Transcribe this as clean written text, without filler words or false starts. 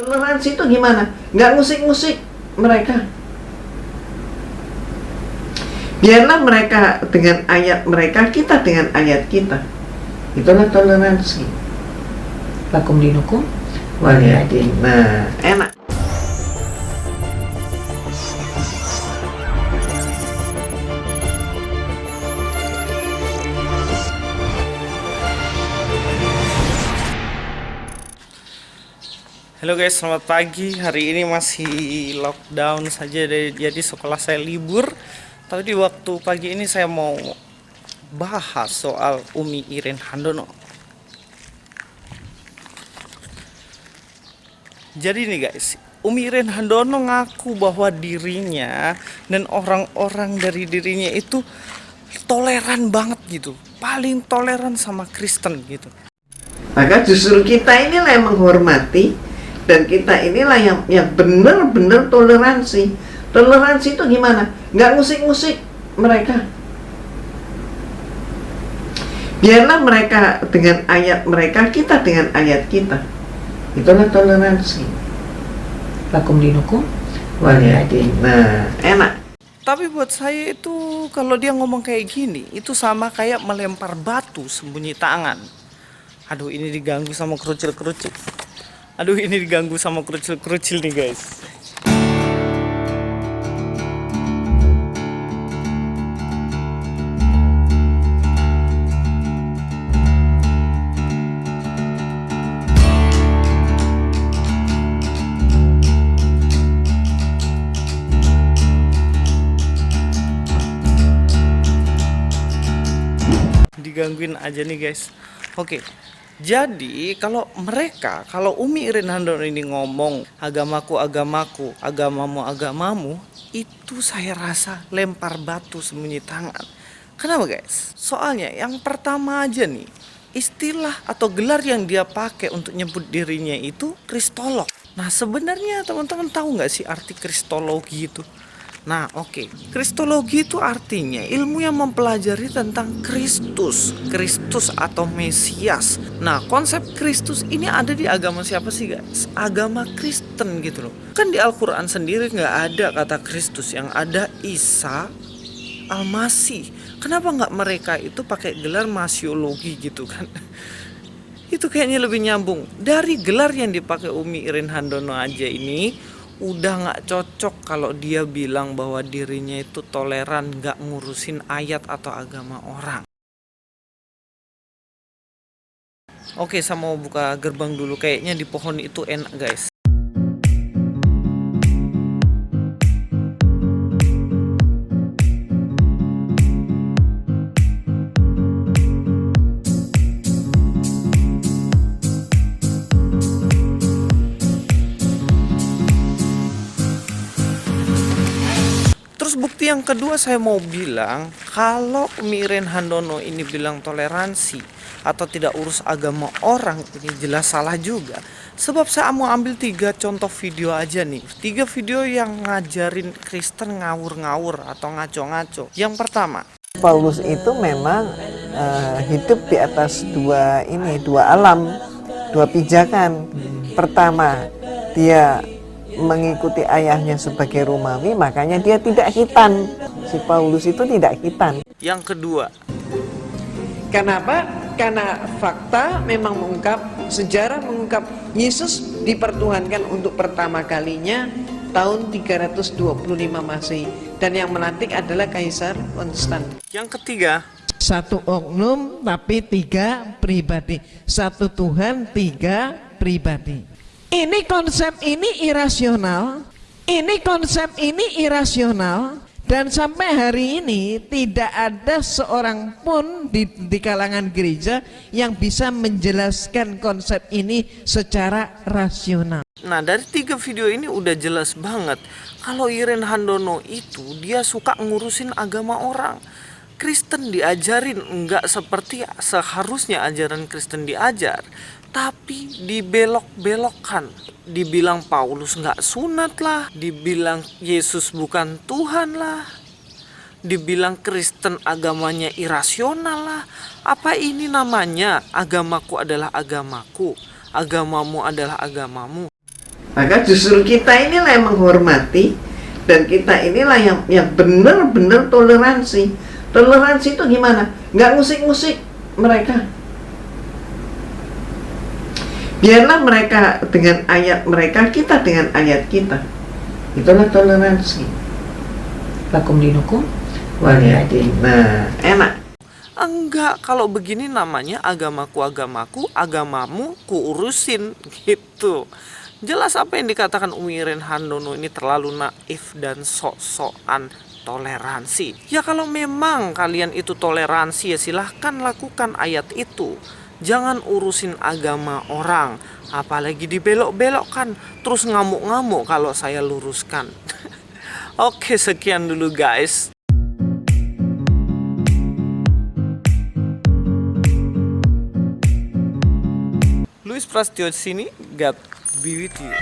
Toleransi itu gimana? Nggak ngusik-ngusik mereka. Biarlah mereka dengan ayat mereka, kita dengan ayat kita. Itulah toleransi. Lakum dinukum waliyadin. Nah, enak. Halo guys, selamat pagi. Hari ini masih lockdown saja, jadi sekolah saya libur. Tapi di waktu pagi ini saya mau bahas soal Umi Iren Handono. Jadi nih guys, Umi Iren Handono ngaku bahwa dirinya dan orang-orang dari dirinya itu toleran banget gitu, paling toleran sama Kristen gitu. Maka justru kita inilah yang menghormati, dan kita inilah yang benar-benar toleransi. Toleransi itu gimana? Nggak ngusik-ngusik mereka. Biarlah mereka dengan ayat mereka, kita dengan ayat kita. Itulah toleransi. Lakum dinukum waliyadin. Nah, enak. Tapi buat saya itu kalau dia ngomong kayak gini, itu sama kayak melempar batu sembunyi tangan. Aduh, ini diganggu sama kerucil-kerucil. Nih guys. Digangguin aja nih guys. Oke. Jadi kalau Umi Iren Handono ini ngomong agamaku, agamamu, itu saya rasa lempar batu sembunyi tangan. Kenapa guys? Soalnya yang pertama aja nih, istilah atau gelar yang dia pakai untuk nyebut dirinya itu kristolog. Nah sebenarnya teman-teman tahu nggak sih arti kristologi itu? Nah oke. Kristologi itu artinya ilmu yang mempelajari tentang Kristus atau Mesias. Nah konsep Kristus ini ada di agama siapa sih guys? Agama Kristen gitu loh. Kan di Al-Quran sendiri nggak ada kata Kristus, yang ada Isa Al-Masih. Kenapa nggak mereka itu pakai gelar masiologi gitu kan? Itu kayaknya lebih nyambung. Dari gelar yang dipakai Umi Iren Handono aja ini udah nggak cocok kalau dia bilang bahwa dirinya itu toleran, nggak ngurusin ayat atau agama orang. Oke, saya mau buka gerbang dulu. Kayaknya di pohon itu enak guys. Terus bukti yang kedua saya mau bilang, kalau Umi Iren Handono ini bilang toleransi atau tidak urus agama orang, ini jelas salah juga. Sebab saya mau ambil 3 contoh video aja nih. 3 video yang ngajarin Kristen ngawur-ngawur atau ngaco-ngaco. Yang pertama, Paulus itu memang hidup di atas dua alam, dua pijakan. Pertama, dia mengikuti ayahnya sebagai Romawi, makanya dia tidak khitan. Si Paulus itu tidak khitan. yang kedua, Kenapa? Karena fakta memang sejarah mengungkap Yesus dipertuhankan untuk pertama kalinya tahun 325 Masehi, dan yang melantik adalah Kaisar Konstantin. yang ketiga, Satu oknum tapi 3 pribadi. Satu Tuhan 3 pribadi. Ini konsep ini irasional, dan sampai hari ini tidak ada seorang pun di kalangan gereja yang bisa menjelaskan konsep ini secara rasional. nah dari 3 video ini udah jelas banget kalau Iren Handono itu dia suka ngurusin agama orang. Kristen diajarin enggak seperti seharusnya ajaran Kristen diajar, tapi dibelok-belokkan. Dibilang Paulus nggak sunat lah, dibilang Yesus bukan Tuhan lah, dibilang Kristen agamanya irasional lah. Apa ini namanya? Agamaku adalah agamaku, agamamu adalah agamamu. Maka justru kita inilah yang menghormati, dan kita inilah yang benar-benar toleransi. Toleransi itu gimana? Nggak ngusik-ngusik mereka. Biarlah mereka dengan ayat mereka, kita dengan ayat kita. Itulah toleransi. Lakum dinukum Waliyadin. Nah, enak. Enggak, kalau begini namanya agamaku, agamamu kuurusin gitu. Jelas apa yang dikatakan Umi Iren Handono ini terlalu naif dan sok-sokan toleransi. Ya kalau memang kalian itu toleransi, ya silahkan lakukan ayat itu. Jangan urusin agama orang, apalagi dibelok-belokkan, terus ngamuk-ngamuk kalau saya luruskan. Oke, sekian dulu guys. Luis Prasetyo sini, God be with you.